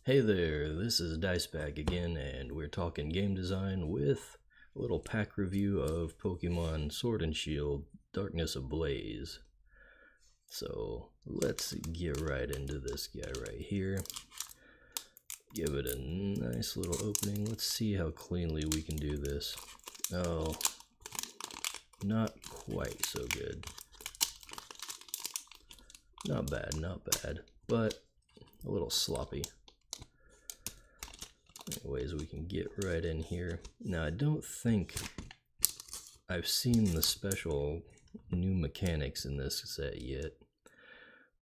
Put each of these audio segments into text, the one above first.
Hey there, this is Dicebag again, and we're talking game design with a little pack review of Pokemon Sword and Shield Darkness Ablaze. So let's get right into this guy right here. Give it a nice little opening. Let's see how cleanly we can do this. Oh, not quite so good. Not bad, but a little sloppy. Anyways, we can get right in here. Now, I don't think I've seen the special new mechanics in this set yet.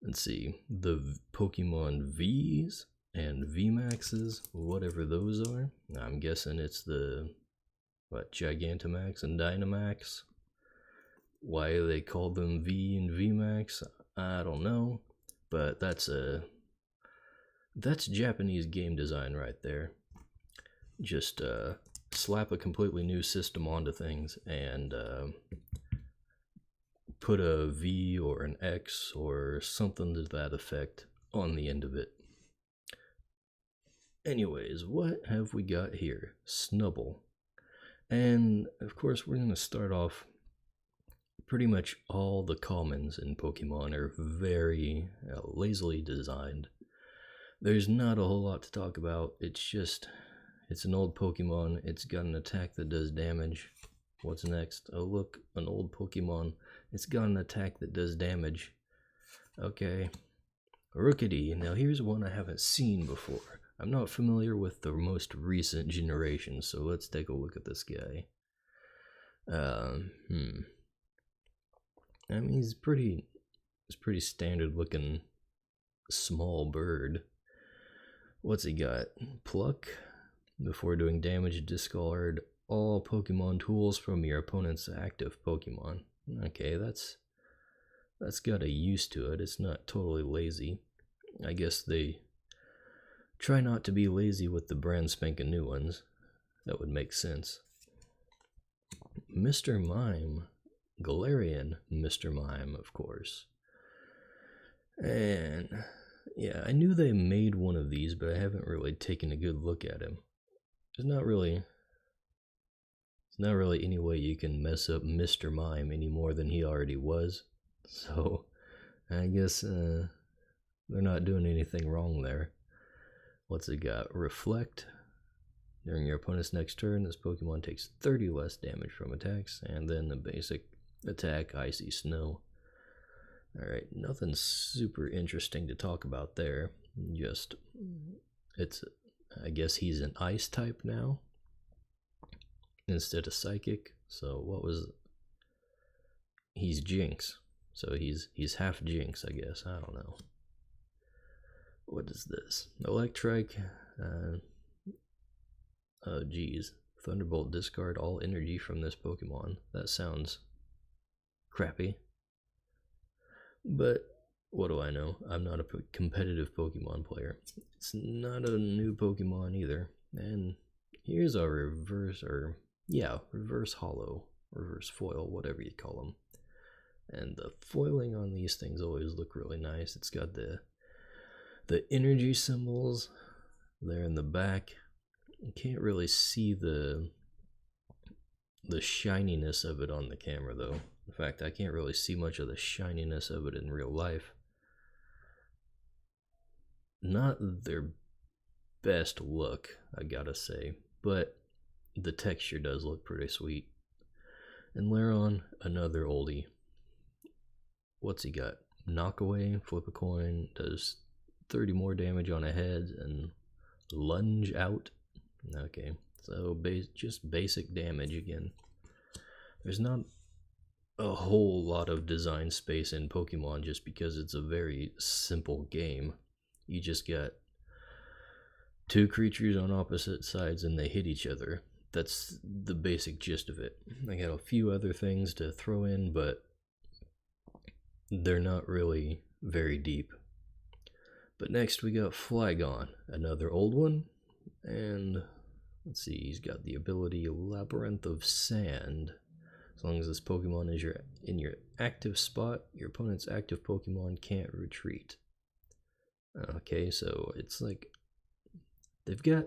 Let's see, the Pokemon Vs and VMAXs, whatever those are. I'm guessing it's the, Gigantamax and Dynamax. Why they call them V and VMAX, I don't know, but that's Japanese game design right there. Just slap a completely new system onto things and put a V or an X or something to that effect on the end of it. Anyways, what have we got here? Snubbull. And of course, we're going to start off. Pretty much all the commons in Pokemon are very lazily designed. There's not a whole lot to talk about. It's an old Pokemon. It's got an attack that does damage. What's next? Oh look, an old Pokemon. It's got an attack that does damage. Okay. Rookidee. Now here's one I haven't seen before. I'm not familiar with the most recent generation, so let's take a look at this guy. I mean, he's pretty standard looking small bird. What's he got? Pluck. Before doing damage, discard all Pokemon tools from your opponent's active Pokemon. Okay, that's got a use to it. It's not totally lazy. I guess they try not to be lazy with the brand spanking new ones. That would make sense. Mr. Mime. Galarian Mr. Mime, of course. And yeah, I knew they made one of these, but I haven't really taken a good look at him. There's not really any way you can mess up Mr. Mime any more than he already was. So I guess they're not doing anything wrong there. What's it got? Reflect. During your opponent's next turn, this Pokemon takes 30 less damage from attacks, and then the basic attack, Icy Snow. Alright, nothing super interesting to talk about there. I guess he's an ice type now instead of psychic. So he's Jinx. So he's half Jinx, I guess. I don't know. What is this? Electrike. Oh geez. Thunderbolt, discard all energy from this Pokemon. That sounds crappy. But what do I know? I'm not a competitive Pokemon player. It's not a new Pokemon either. And here's a reverse holo, reverse foil, whatever you call them. And the foiling on these things always look really nice. It's got the energy symbols there in the back. You can't really see the shininess of it on the camera though. In fact, I can't really see much of the shininess of it in real life. Not their best look, I gotta say, but the texture does look pretty sweet. And Laron, another oldie. What's he got? Knockaway, flip a coin, does 30 more damage on a head, and lunge out. Okay, so just basic damage again. There's not a whole lot of design space in Pokemon just because it's a very simple game. You just got two creatures on opposite sides and they hit each other. That's the basic gist of it. I got a few other things to throw in, but they're not really very deep. But next we got Flygon, another old one, and let's see, he's got the ability Labyrinth of Sand. As long as this Pokemon is in your active spot, your opponent's active Pokemon can't retreat. Okay, so it's like they've got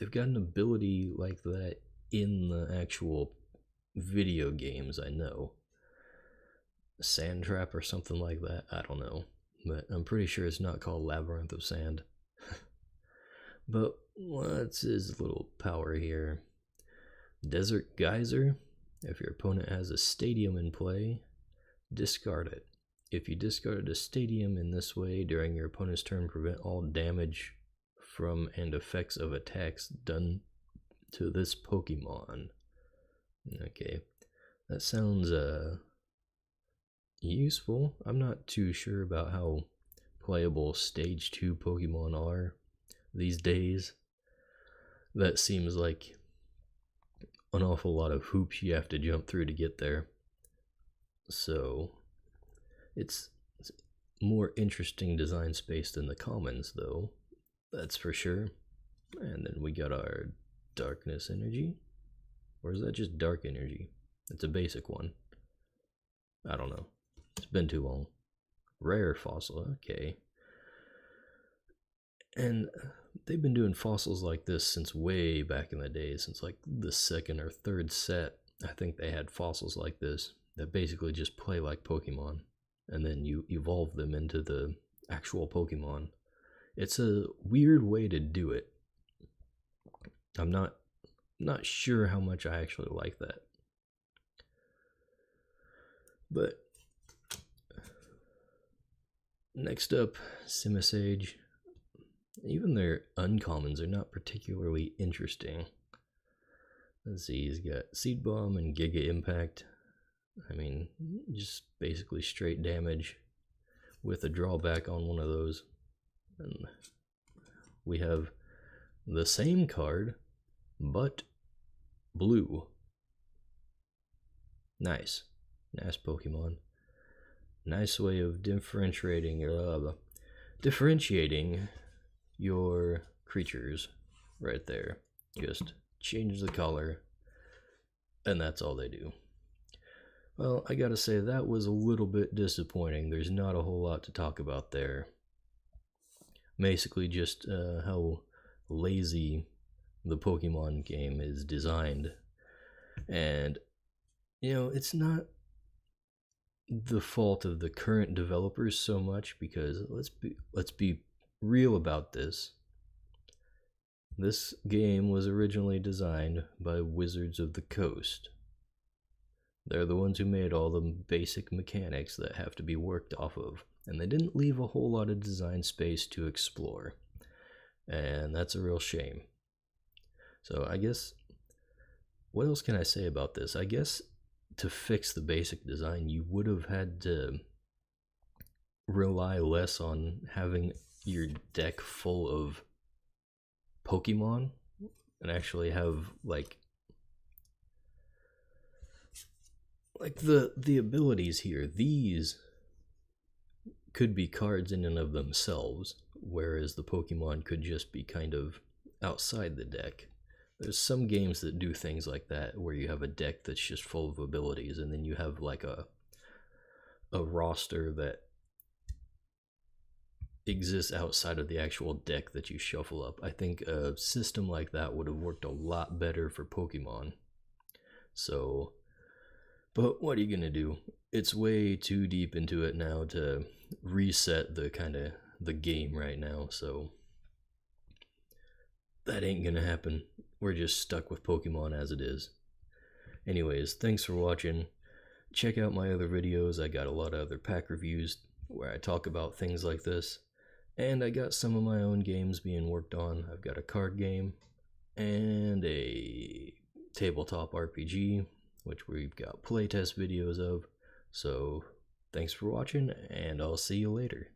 an ability like that in the actual video games, I know. Sand Trap or something like that, I don't know. But I'm pretty sure it's not called Labyrinth of Sand. But what's his little power here? Desert Geyser. If your opponent has a stadium in play, discard it. If you discarded a stadium in this way during your opponent's turn, prevent all damage from and effects of attacks done to this Pokemon. Okay, that sounds useful. I'm not too sure about how playable Stage 2 Pokemon are these days. That seems like an awful lot of hoops you have to jump through to get there. So it's more interesting design space than the commons, though. That's for sure. And then we got our Darkness Energy. Or is that just Dark Energy? It's a basic one. I don't know. It's been too long. Rare Fossil, okay. And they've been doing fossils like this since way back in the day, since like the second or third set. I think they had fossils like this that basically just play like Pokemon, and then you evolve them into the actual Pokemon. It's a weird way to do it. I'm not sure how much I actually like that. But next up, Simisage. Even their uncommons are not particularly interesting. Let's see, he's got Seed Bomb and Giga Impact. I mean, just basically straight damage with a drawback on one of those. And we have the same card, but blue. Nice. Nice Pokemon. Nice way of differentiating your creatures right there. Just change the color, and that's all they do. Well, I gotta say, that was a little bit disappointing. There's not a whole lot to talk about there. Basically just how lazy the Pokemon game is designed. And, you know, it's not the fault of the current developers so much, because let's be real about this. This game was originally designed by Wizards of the Coast. They're the ones who made all the basic mechanics that have to be worked off of, and they didn't leave a whole lot of design space to explore, and that's a real shame. So I guess, what else can I say about this? I guess to fix the basic design, you would have had to rely less on having your deck full of Pokemon and actually have like the abilities here. These could be cards in and of themselves, whereas the Pokemon could just be kind of outside the deck. There's some games that do things like that, where you have a deck that's just full of abilities, and then you have like a roster that exists outside of the actual deck that you shuffle up. I think a system like that would have worked a lot better for Pokemon. So, but what are you gonna do? It's way too deep into it now to reset the game right now, so that ain't gonna happen. We're just stuck with Pokemon as it is. Anyways, thanks for watching. Check out my other videos. I got a lot of other pack reviews where I talk about things like this. And I got some of my own games being worked on. I've got a card game and a tabletop RPG, which we've got playtest videos of. So thanks for watching, and I'll see you later.